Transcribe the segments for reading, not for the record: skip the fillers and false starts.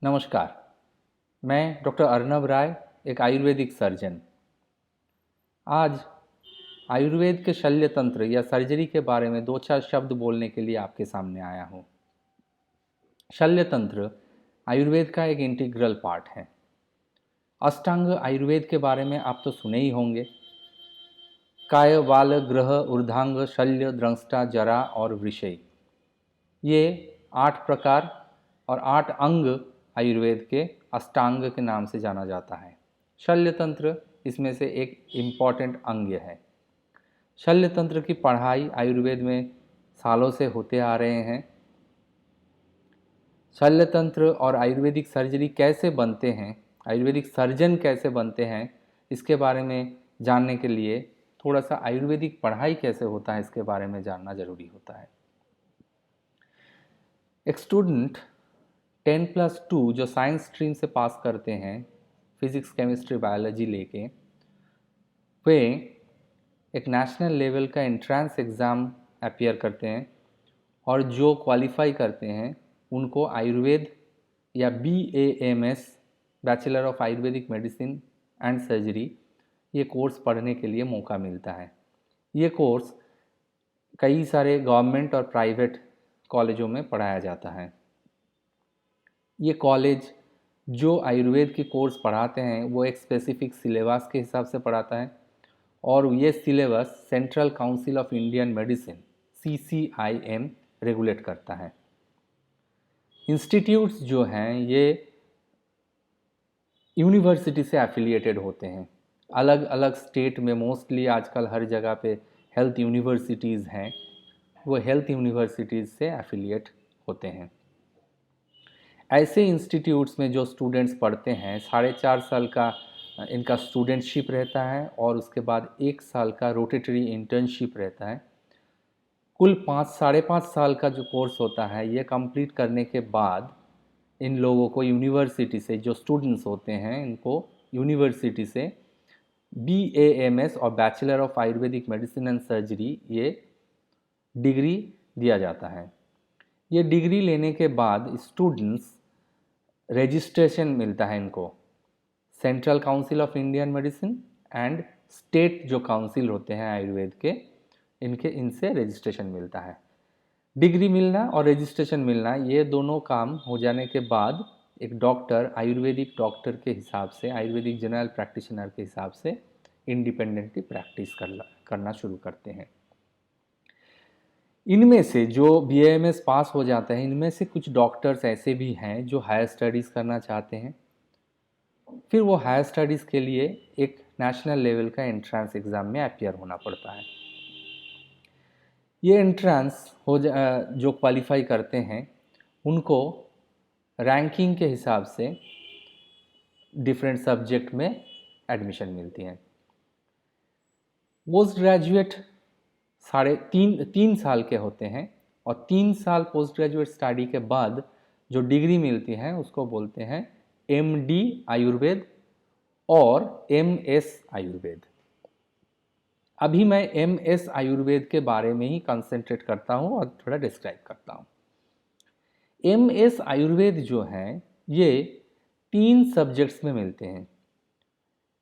नमस्कार। मैं डॉक्टर अर्नब राय, एक आयुर्वेदिक सर्जन। आज आयुर्वेद के शल्य तंत्र या सर्जरी के बारे में दो चार शब्द बोलने के लिए आपके सामने आया हूँ। शल्य तंत्र आयुर्वेद का एक इंटीग्रल पार्ट है। अष्टांग आयुर्वेद के बारे में आप तो सुने ही होंगे। काय, वाल, ग्रह, ऊर्धांग, शल्य, द्रंष्टा, जरा और वृषय, ये 8 प्रकार और 8 अंग आयुर्वेद के अष्टांग के नाम से जाना जाता है। शल्य तंत्र इसमें से एक इम्पॉर्टेंट अंग है। शल्य तंत्र की पढ़ाई आयुर्वेद में सालों से होते आ रहे हैं। शल्य तंत्र और आयुर्वेदिक सर्जरी कैसे बनते हैं, आयुर्वेदिक सर्जन कैसे बनते हैं, इसके बारे में जानने के लिए थोड़ा सा आयुर्वेदिक पढ़ाई कैसे होता है इसके बारे में जानना जरूरी होता है। एक स्टूडेंट 10+2 जो साइंस स्ट्रीम से पास करते हैं, फिज़िक्स, केमिस्ट्री, बायोलॉजी लेके, वे एक नेशनल लेवल का एंट्रेंस एग्ज़ाम अपीयर करते हैं और जो क्वालिफाई करते हैं उनको आयुर्वेद या BAMS, bachelor of Ayurvedic medicine and surgery, ये कोर्स पढ़ने के लिए मौका मिलता है। ये कोर्स कई सारे गवर्नमेंट और प्राइवेट कॉलेजों में पढ़ाया जाता है। ये कॉलेज जो आयुर्वेद के कोर्स पढ़ाते हैं वो एक स्पेसिफिक सिलेबस के हिसाब से पढ़ाता है और ये syllabus central council of Indian medicine CCIM regulate करता है। इंस्टीट्यूट्स जो हैं ये यूनिवर्सिटी से एफिलिएटेड होते हैं। अलग अलग स्टेट में मोस्टली आजकल हर जगह पे हेल्थ यूनिवर्सिटीज़ हैं, वो हेल्थ यूनिवर्सिटीज़ से एफिलिएट होते हैं। ऐसे इंस्टीट्यूट्स में जो स्टूडेंट्स पढ़ते हैं 4.5 साल का इनका स्टूडेंटशिप रहता है और उसके बाद 1 साल का रोटेटरी इंटर्नशिप रहता है। कुल 5 साढ़े 5 साल का जो कोर्स होता है ये कंप्लीट करने के बाद इन लोगों को यूनिवर्सिटी से, जो स्टूडेंट्स होते हैं इनको यूनिवर्सिटी से BAMS और bachelor of Ayurvedic medicine and surgery ये डिग्री दिया जाता है। ये डिग्री लेने के बाद स्टूडेंट्स रजिस्ट्रेशन मिलता है इनको central council of Indian medicine and state जो काउंसिल होते हैं आयुर्वेद के, इनसे रजिस्ट्रेशन मिलता है। डिग्री मिलना और रजिस्ट्रेशन मिलना, ये दोनों काम हो जाने के बाद एक डॉक्टर आयुर्वेदिक डॉक्टर के हिसाब से, आयुर्वेदिक जनरल प्रैक्टिशनर के हिसाब से इंडिपेंडेंटली प्रैक्टिस करना शुरू करते हैं। इनमें से जो BAMS पास हो जाते हैं, इनमें से कुछ डॉक्टर्स ऐसे भी हैं जो हायर स्टडीज़ करना चाहते हैं। फिर वो हायर स्टडीज़ के लिए एक नेशनल लेवल का एंट्रेंस एग्ज़ाम में अपीयर होना पड़ता है। ये एंट्रेंस जो क्वालिफाई करते हैं उनको रैंकिंग के हिसाब से डिफरेंट सब्जेक्ट में एडमिशन मिलती है। पोस्ट ग्रेजुएट 3.5 साल के होते हैं और 3 साल पोस्ट ग्रेजुएट स्टडी के बाद जो डिग्री मिलती है उसको बोलते हैं MD आयुर्वेद और MS आयुर्वेद। अभी मैं MS आयुर्वेद के बारे में ही कंसंट्रेट करता हूँ और थोड़ा डिस्क्राइब करता हूँ। MS आयुर्वेद जो हैं ये 3 सब्जेक्ट्स में मिलते हैं।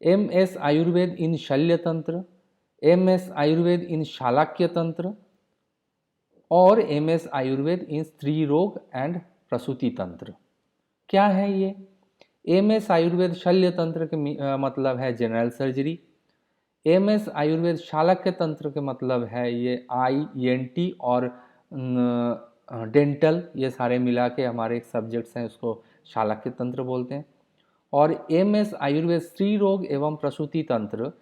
MS आयुर्वेद इन शल्य तंत्र, MS आयुर्वेद इन शालाक्य तंत्र और MS आयुर्वेद इन स्त्री रोग एंड प्रसूति तंत्र। क्या है ये? MS आयुर्वेद शल्य तंत्र के मतलब है general surgery. MS Ayurveda Shalakya तंत्र के मतलब है ये ENT और डेंटल, ये सारे मिला के हमारे एक सब्जेक्ट्स हैं, उसको शालाक्य तंत्र बोलते हैं। और MS आयुर्वेद स्त्री रोग एवं प्रसूति तंत्र,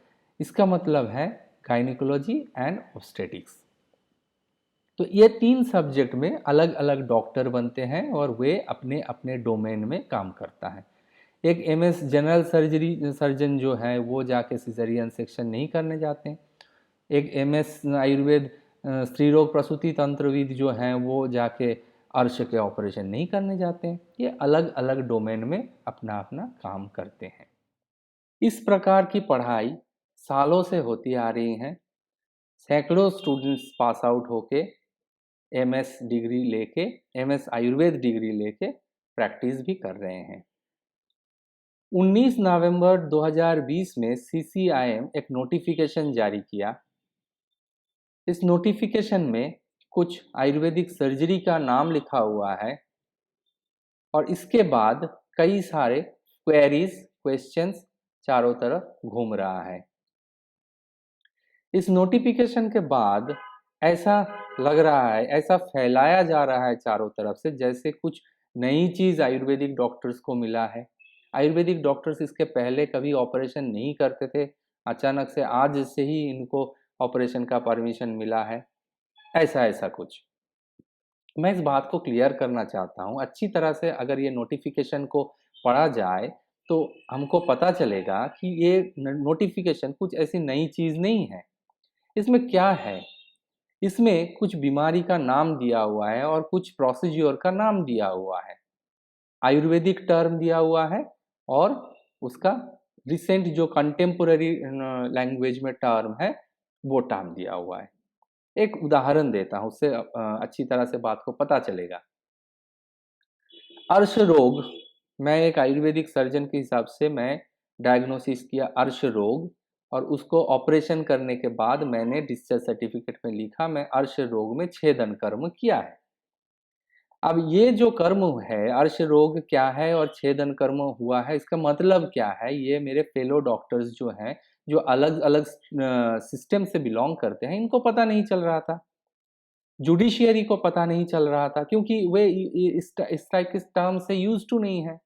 इसका मतलब है गायनिकोलॉजी एंड ऑब्स्टेटिक्स। तो ये 3 सब्जेक्ट में अलग अलग डॉक्टर बनते हैं और वे अपने अपने डोमेन में काम करता है। एक MS जनरल सर्जन जो है वो जाके सिजेरियन सेक्शन नहीं करने जाते हैं। एक MS आयुर्वेद स्त्री रोग प्रसूति तंत्रविद जो हैं वो जाके अर्श के ऑपरेशन नहीं करने जाते हैं। ये अलग अलग डोमेन में अपना अपना काम करते हैं। इस प्रकार की पढ़ाई सालों से होती आ रही है। सैकड़ों स्टूडेंट्स पास आउट होके MS डिग्री लेके, MS आयुर्वेद डिग्री लेके प्रैक्टिस भी कर रहे हैं। 19 नवंबर 2020 में सीसीआईएम एक नोटिफिकेशन जारी किया। इस नोटिफिकेशन में कुछ आयुर्वेदिक सर्जरी का नाम लिखा हुआ है और इसके बाद कई सारे क्वेश्चंस चारों तरफ घूम रहा है। इस नोटिफिकेशन के बाद ऐसा लग रहा है, ऐसा फैलाया जा रहा है चारों तरफ से, जैसे कुछ नई चीज़ आयुर्वेदिक डॉक्टर्स को मिला है। आयुर्वेदिक डॉक्टर्स इसके पहले कभी ऑपरेशन नहीं करते थे, अचानक से आज से ही इनको ऑपरेशन का परमिशन मिला है, ऐसा ऐसा कुछ। मैं इस बात को क्लियर करना चाहता हूँ, अच्छी तरह से अगर ये नोटिफिकेशन को पढ़ा जाए तो हमको पता चलेगा कि ये नोटिफिकेशन कुछ ऐसी नई चीज़ नहीं है। इसमें क्या है? इसमें कुछ बीमारी का नाम दिया हुआ है और कुछ प्रोसीज्योर का नाम दिया हुआ है। आयुर्वेदिक टर्म दिया हुआ है और उसका रिसेंट जो कंटेम्पोररी लैंग्वेज में टर्म है वो टर्म दिया हुआ है। एक उदाहरण देता हूँ, उससे अच्छी तरह से बात को पता चलेगा। अर्श रोग, मैं एक आयुर्वेदिक सर्जन के हिसाब से मैं डायग्नोसिस किया अर्श रोग और उसको ऑपरेशन करने के बाद मैंने डिस्चार्ज सर्टिफिकेट में लिखा मैं अर्श रोग में छेदन कर्म किया है। अब ये जो कर्म है, अर्श रोग क्या है और छेदन कर्म हुआ है, इसका मतलब क्या है, ये मेरे फेलो डॉक्टर्स जो हैं, जो अलग-अलग सिस्टम से बिलॉन्ग करते हैं, इनको पता नहीं चल रहा था। जुडिशियरी को पता नहीं चल रहा था क्योंकि वे इस टाइप के टर्म से यूज़ टू नहीं है।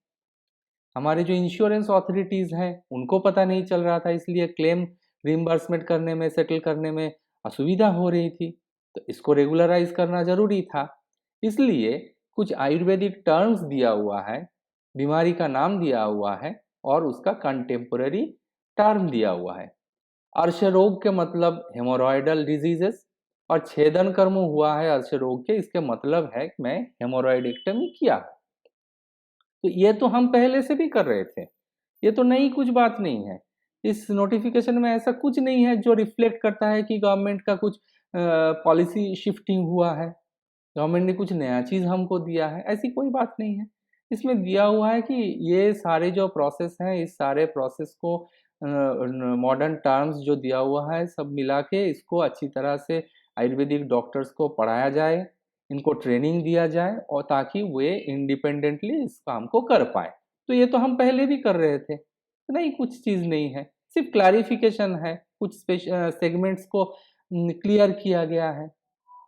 हमारे जो इंश्योरेंस अथॉरिटीज़ हैं, उनको पता नहीं चल रहा था, इसलिए क्लेम रिइंबर्समेंट करने में, सेटल करने में असुविधा हो रही थी। तो इसको रेगुलराइज़ करना ज़रूरी था। इसलिए कुछ आयुर्वेदिक टर्म्स दिया हुआ है, बीमारी का नाम दिया हुआ है और उसका कंटेम्पोररी टर्म दिया हुआ है। अर्श रोग के मतलब हेमोरॉयडल डिजीजेस और छेदन कर्म हुआ है अर्श रोग के, इसके मतलब है कि मैं हेमोरॉयडेक्टमी किया। तो ये तो हम पहले से भी कर रहे थे, ये तो नई कुछ बात नहीं है। इस नोटिफिकेशन में ऐसा कुछ नहीं है जो रिफ्लेक्ट करता है कि गवर्नमेंट का कुछ पॉलिसी शिफ्टिंग हुआ है, गवर्नमेंट ने कुछ नया चीज़ हमको दिया है, ऐसी कोई बात नहीं है। इसमें दिया हुआ है कि ये सारे जो प्रोसेस हैं, इस सारे प्रोसेस को मॉडर्न टर्म्स जो दिया हुआ है, सब मिला के इसको अच्छी तरह से आयुर्वेदिक डॉक्टर्स को पढ़ाया जाए, इनको ट्रेनिंग दिया जाए और ताकि वे इंडिपेंडेंटली इस काम को कर पाएँ। तो ये तो हम पहले भी कर रहे थे, नहीं कुछ चीज़ नहीं है, सिर्फ़ क्लैरिफ़िकेशन है, कुछ सेगमेंट्स को क्लियर किया गया है।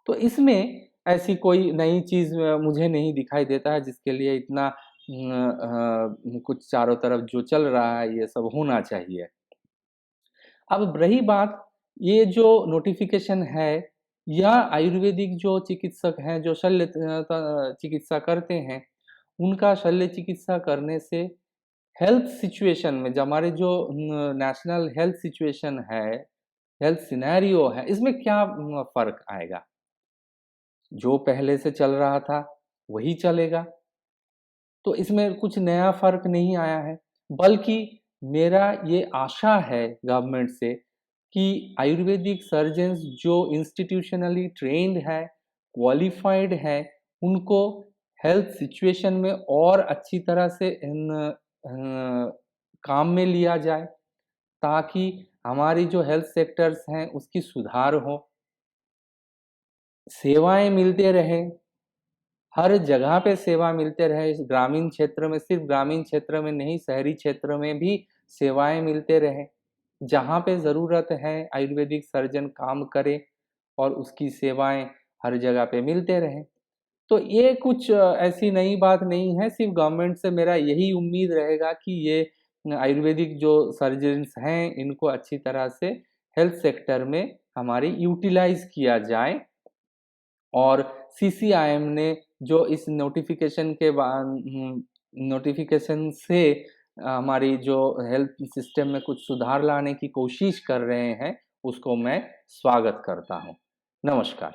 तो इसमें ऐसी कोई नई चीज़ मुझे नहीं दिखाई देता है जिसके लिए इतना कुछ चारों तरफ जो चल रहा है ये सब होना चाहिए। अब रही बात ये जो नोटिफ़िकेशन है या आयुर्वेदिक जो चिकित्सक हैं जो चिकित्सा करते हैं, उनका शल्य चिकित्सा करने से हेल्थ सिचुएशन में जो हमारे जो नेशनल हेल्थ सिचुएशन है, हेल्थ सिनेरियो है, इसमें क्या फ़र्क आएगा? जो पहले से चल रहा था, वही चलेगा। तो इसमें कुछ नया फ़र्क नहीं आया है, बल्कि मेरा ये आशा है गवर्नमेंट से कि आयुर्वेदिक सर्जन्स जो इंस्टीट्यूशनली ट्रेन्ड है, क्वालिफ़ाइड है, उनको हेल्थ सिचुएशन में और अच्छी तरह से काम में लिया जाए, ताकि हमारी जो हेल्थ सेक्टर्स हैं, उसकी सुधार हो, सेवाएँ मिलते रहें। हर जगह पे सेवा मिलते रहे, इस ग्रामीण क्षेत्र में सिर्फ़ ग्रामीण क्षेत्र में नहीं, शहरी क्षेत्र में भी सेवाएँ मिलते रहें। जहाँ पे ज़रूरत है आयुर्वेदिक सर्जन काम करे और उसकी सेवाएँ हर जगह पे मिलते रहें। तो ये कुछ ऐसी नई बात नहीं है, सिर्फ़ गवर्नमेंट से मेरा यही उम्मीद रहेगा कि ये आयुर्वेदिक जो सर्जन्स हैं, इनको अच्छी तरह से हेल्थ सेक्टर में हमारी यूटिलाइज़ किया जाए और सीसीआईएम ने जो इस नोटिफ़िकेशन से हमारी जो हेल्थ सिस्टम में कुछ सुधार लाने की कोशिश कर रहे हैं, उसको मैं स्वागत करता हूँ। नमस्कार।